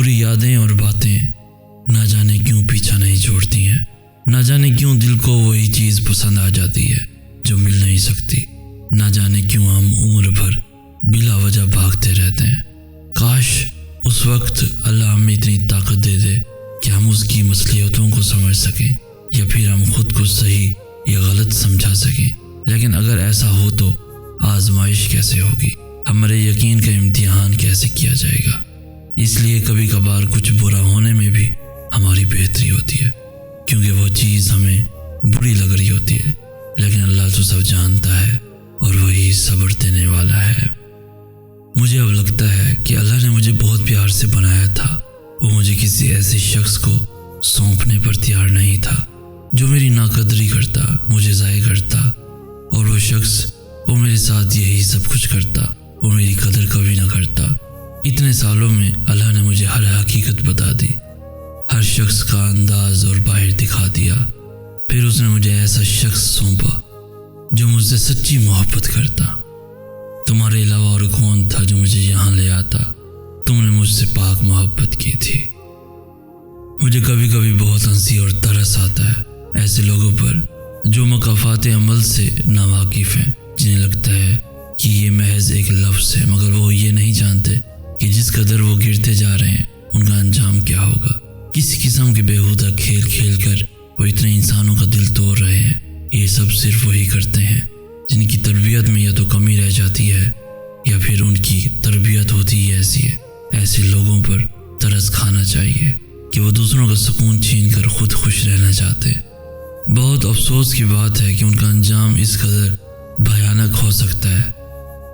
बुरी यादें और बातें ना जाने क्यों पीछा नहीं छोड़ती हैं। ना जाने क्यों दिल को वही चीज़ पसंद आ जाती है जो मिल नहीं सकती। ना जाने क्यों हम उम्र भर बिला वजह भागते रहते हैं। काश उस वक्त अल्लाह हमें इतनी ताकत दे दे कि हम उसकी मसलियतों को समझ सकें या फिर हम खुद को सही या गलत समझा सकें। लेकिन अगर ऐसा हो तो आजमाइश कैसे होगी, हमारे यकीन का इम्तिहान कैसे किया जाएगा। इसलिए कभी कभार कुछ बुरा होने में भी हमारी बेहतरी होती है, क्योंकि वो चीज़ हमें बुरी लग रही होती है, लेकिन अल्लाह तो सब जानता है और वही सब्र देने वाला है। मुझे अब लगता है कि अल्लाह ने मुझे बहुत प्यार से बनाया था। वो मुझे किसी ऐसे शख्स को सौंपने पर तैयार नहीं था जो मेरी नाकदरी करता, मुझे ज़ाया करता, और वो शख्स वो मेरे साथ यही सब कुछ करता, वो मेरी कदर कभी ना करता। इतने सालों में अल्लाह ने मुझे हर हकीकत बता दी, हर शख्स का अंदाज और बाहर दिखा दिया। फिर उसने मुझे ऐसा शख्स सौंपा जो मुझसे सच्ची मोहब्बत करता। तुम्हारे अलावा और कौन था जो मुझे यहाँ ले आता। तुमने मुझसे पाक मोहब्बत की थी। मुझे कभी कभी बहुत हंसी और तरस आता है ऐसे लोगों पर जो मकाफात अमल से नावाकिफ़ हैं, जिन्हें लगता है कि ये महज एक लफ्ज़ है, मगर वो ये नहीं जानते कि जिस कदर वो गिरते जा रहे हैं उनका अंजाम क्या होगा। किसी किस्म के बेहुदा खेल खेल कर वो इतने इंसानों का दिल तोड़ रहे हैं। ये सब सिर्फ वही करते हैं जिनकी तरबियत में या तो कमी रह जाती है या फिर उनकी तरबियत होती ही ऐसी है। ऐसे लोगों पर तरस खाना चाहिए कि वो दूसरों का सुकून छीन कर खुद खुश रहना चाहते हैं। बहुत अफसोस की बात है कि उनका अंजाम इस कदर भयानक हो सकता है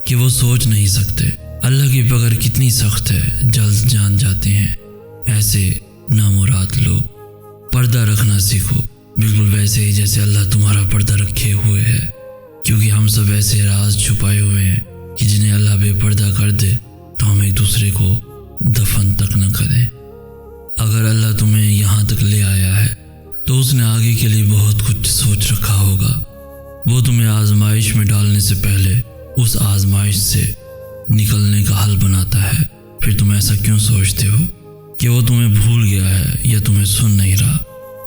कि वो सोच नहीं सकते। अल्लाह की पकड़ कितनी सख्त है, जल्द जान जाते हैं ऐसे नामुराद लोग। पर्दा रखना सीखो, बिल्कुल वैसे ही जैसे अल्लाह तुम्हारा पर्दा रखे हुए है, क्योंकि हम सब ऐसे राज छुपाए हुए हैं कि जिन्हें अल्लाह बेपर्दा कर दे तो हम एक दूसरे को दफन तक न करें। अगर अल्लाह तुम्हें यहाँ तक ले आया है तो उसने आगे के लिए बहुत कुछ सोच रखा होगा। वो तुम्हें आजमाइश में डालने से पहले उस आजमाइश से निकलने का हल बनाता है। फिर तुम ऐसा क्यों सोचते हो कि वो तुम्हें भूल गया है या तुम्हें सुन नहीं रहा।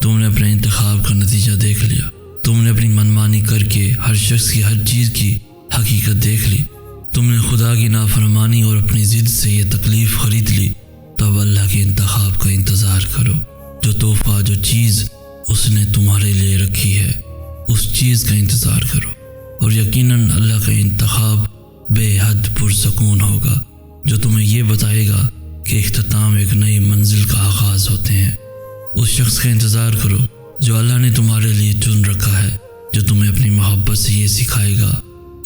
तुमने अपने इंतखाब का नतीजा देख लिया। तुमने अपनी मनमानी करके हर शख्स की हर चीज़ की हकीकत देख ली। तुमने खुदा की नाफरमानी और अपनी ज़िद से ये तकलीफ़ ख़रीद ली। तो अब अल्लाह के इंतखाब का इंतज़ार करो। जो तोहफ़ा, जो चीज़ उसने तुम्हारे लिए रखी है, उस चीज़ का इंतज़ार करो, और यकीनन अल्लाह का इंतखाब बेहद पुरसकून होगा, जो तुम्हें ये बताएगा कि इख्तिताम एक नई मंजिल का आगाज़ होते हैं। उस शख्स का इंतज़ार करो जो अल्लाह ने तुम्हारे लिए चुन रखा है, जो तुम्हें अपनी मोहब्बत से ये सिखाएगा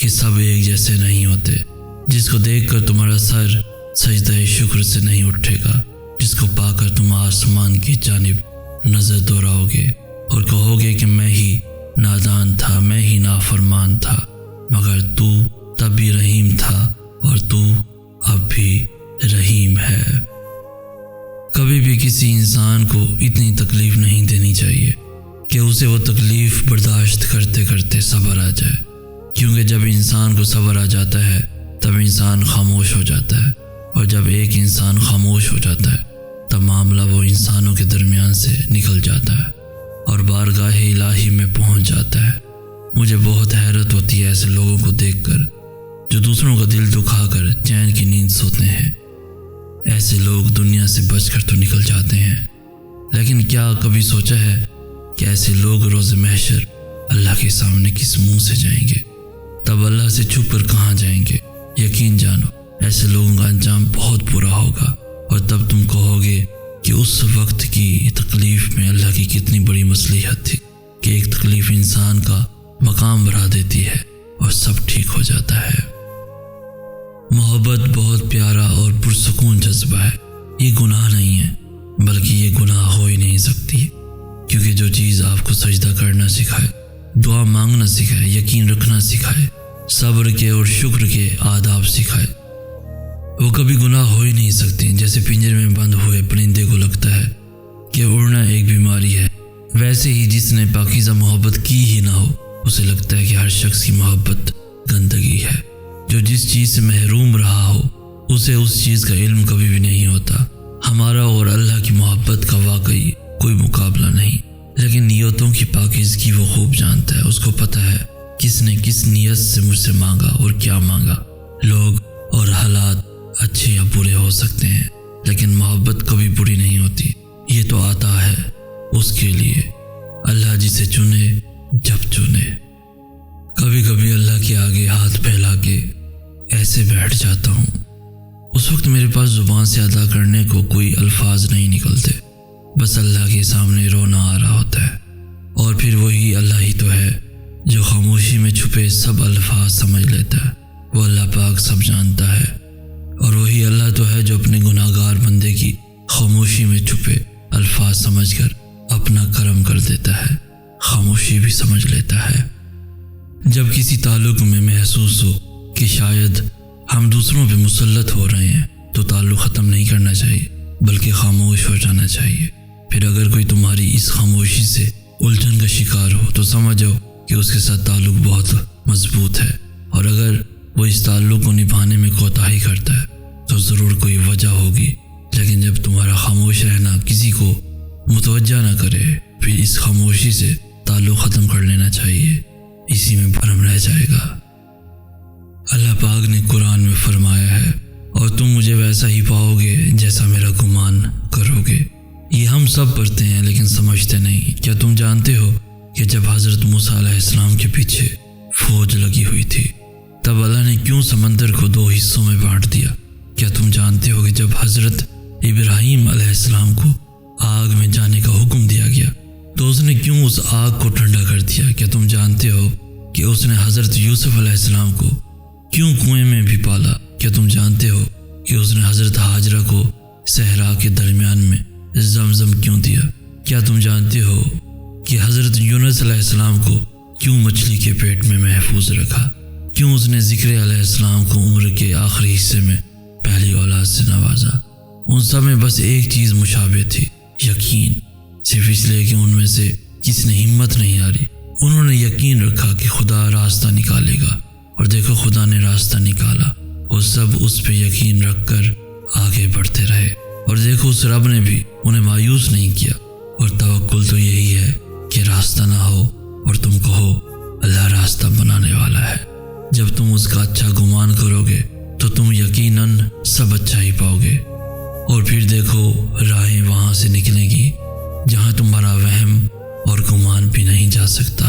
कि सब एक जैसे नहीं होते, जिसको देखकर तुम्हारा सर सजदा शुक्र से नहीं उठेगा, जिसको पाकर तुम आसमान की जानिब नज़र दोहराओगे और कहोगे कि मैं ही नादान था, मैं ही नाफरमान था, मगर तू तब भी रहीम था और तू अब भी रहीम है। कभी भी किसी इंसान को इतनी तकलीफ़ नहीं देनी चाहिए कि उसे वो तकलीफ़ बर्दाश्त करते करते सब्र आ जाए, क्योंकि जब इंसान को सब्र आ जाता है तब इंसान खामोश हो जाता है, और जब एक इंसान खामोश हो जाता है तब मामला वो इंसानों के दरमियान से निकल जाता है और बारगाह इलाही में पहुंच जाता है। मुझे बहुत हैरत होती है ऐसे लोगों को देखकर जो दूसरों का दिल दुखाकर चैन की नींद सोते हैं। ऐसे लोग दुनिया से बचकर तो निकल जाते हैं, लेकिन क्या कभी सोचा है कि ऐसे लोग रोज़े महशर अल्लाह के सामने किस मुंह से जाएंगे? तब अल्लाह से छुप कर कहाँ जाएंगे? यकीन जानो ऐसे लोगों का अंजाम बहुत बुरा होगा, और तब तुम कहोगे कि उस वक्त की तकलीफ़ में अल्लाह की कितनी बड़ी मसलिहत थी कि एक तकलीफ़ इंसान का मकाम बढ़ा देती है और सब ठीक हो जाता है। मोहब्बत बहुत प्यारा और पुरसकून जज्बा है। ये गुनाह नहीं है, बल्कि ये गुनाह हो ही नहीं सकती, क्योंकि जो चीज़ आपको सजदा करना सिखाए, दुआ मांगना सिखाए, यकीन रखना सिखाए, सब्र के और शुक्र के आदाब सिखाए, वो कभी गुनाह हो ही नहीं सकती। जैसे पिंजरे में बंद हुए परिंदे को लगता है कि उड़ना एक बीमारी है, वैसे ही जिसने पाकीज़ा मोहब्बत की ही ना हो उसे लगता है कि हर शख्स की मोहब्बत गंदगी है। जो जिस चीज़ से महरूम रहा हो उसे उस चीज़ का इल्म कभी भी नहीं होता। हमारा और अल्लाह की मोहब्बत का वाकई कोई मुकाबला नहीं, लेकिन नियतों की पाकीज़गी वो खूब जानता है। उसको पता है किसने किस नियत से मुझसे मांगा और क्या मांगा। लोग और हालात अच्छे या बुरे हो सकते हैं, लेकिन मोहब्बत कभी बुरी नहीं होती। ये तो आता है उसके लिए, अल्लाह जिसे चुने जब चुने। कभी कभी अल्लाह के आगे हाथ फैला के ऐसे बैठ जाता हूँ। उस वक्त मेरे पास ज़ुबान से अदा करने को कोई अल्फाज नहीं निकलते, बस अल्लाह के सामने रोना आ रहा होता है। और फिर वही अल्लाह ही तो है जो खामोशी में छुपे सब अल्फाज समझ लेता है। वो अल्लाह पाक सब जानता है। और वही अल्लाह तो है जो अपने गुनाहगार बंदे की खामोशी में छुपे अल्फाज समझकर अपना करम कर देता है, खामोशी भी समझ लेता है। जब किसी ताल्लुक़ में महसूस हो कि शायद हम दूसरों पे मुसल्लत हो रहे हैं, तो ताल्लुक़ ख़त्म नहीं करना चाहिए, बल्कि खामोश हो जाना चाहिए। फिर अगर कोई तुम्हारी इस खामोशी से उलझन का शिकार हो तो समझो कि उसके साथ ताल्लुक़ बहुत मजबूत है। और अगर वो इस ताल्लुक़ को निभाने में कोताही करता है तो ज़रूर कोई वजह होगी। लेकिन जब तुम्हारा खामोश रहना किसी को मुतवज्जा ना करे, फिर इस खामोशी से ताल्लुक़ ख़त्म कर लेना चाहिए, इसी में भरम रह जाएगा। अल्लाह पाक ने कुरान में फरमाया है, और तुम मुझे वैसा ही पाओगे जैसा मेरा गुमान करोगे। ये हम सब पढ़ते हैं लेकिन समझते नहीं। क्या तुम जानते हो कि जब हज़रत मूसा अलैहिस्सलाम के पीछे फौज लगी हुई थी, तब अल्लाह ने क्यों समंदर को 2 हिस्सों में बांट दिया? क्या तुम जानते हो कि जब हज़रत इब्राहीम अलैहिस्सलाम को आग में जाने का हुक्म दिया गया तो उसने क्यों उस आग को ठंडा कर दिया? क्या तुम जानते हो कि उसने हज़रत यूसुफ अलैहिस्सलाम को क्यों कुएं में भी पाला? क्या तुम जानते हो कि उसने हज़रत हाजरा को सहरा के दरमियान में ज़मज़म क्यों दिया? क्या तुम जानते हो कि हज़रत यूनुस अलैहिस्सलाम को क्यों मछली के पेट में महफूज रखा? क्यों उसने ज़िक्र अलैहिस्सलाम को उम्र के आखिरी हिस्से में पहली औलाद से नवाजा? उन सब में बस एक चीज़ मुशाबे थी, यकीन। सिर्फ इसलिए कि उनमें से किसी ने हिम्मत नहीं हारी, उन्होंने यकीन रखा कि खुदा रास्ता निकालेगा। और देखो, खुदा ने रास्ता निकाला। वो सब उस पे यकीन रखकर आगे बढ़ते रहे। और देखो, उस रब ने भी उन्हें मायूस नहीं किया। और तवक्कुल तो यही है कि रास्ता ना हो और तुम कहो अल्लाह रास्ता बनाने वाला है। जब तुम उसका अच्छा गुमान करोगे तो तुम यकीनन सब अच्छा ही पाओगे। और फिर देखो, राहें वहाँ से निकलेंगी जहाँ तुम्हारा वहम और गुमान भी नहीं जा सकता।